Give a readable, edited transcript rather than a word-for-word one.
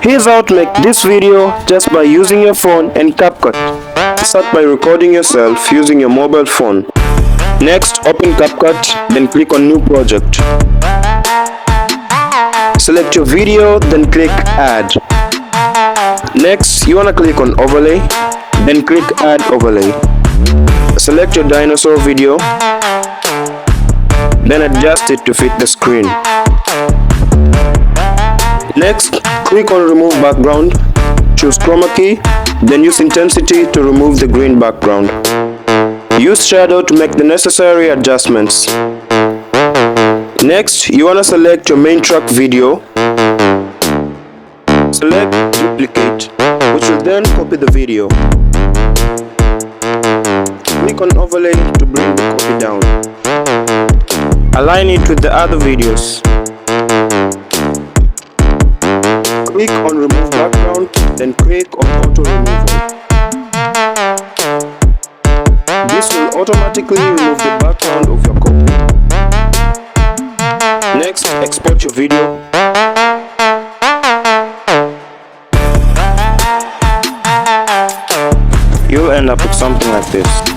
Here's how to make this video just by using your phone and Capcut. Start by recording yourself using your mobile phone. Next, open Capcut, then click on New Project. Select your video, then click Add. Next, you wanna click on Overlay, then click Add Overlay. Select your dinosaur video, then adjust it to fit the screen. Next, click on Remove Background, choose Chroma key, then use Intensity to remove the green background. Use Shadow to make the necessary adjustments. Next, you wanna select your main track video. Select Duplicate, which will then copy the video. Click on Overlay to bring the copy down. Align it with the other videos. Click on Remove Background, then click on Auto Removal. This will automatically remove the background of your copy. Next, export your video. You'll end up with something like this.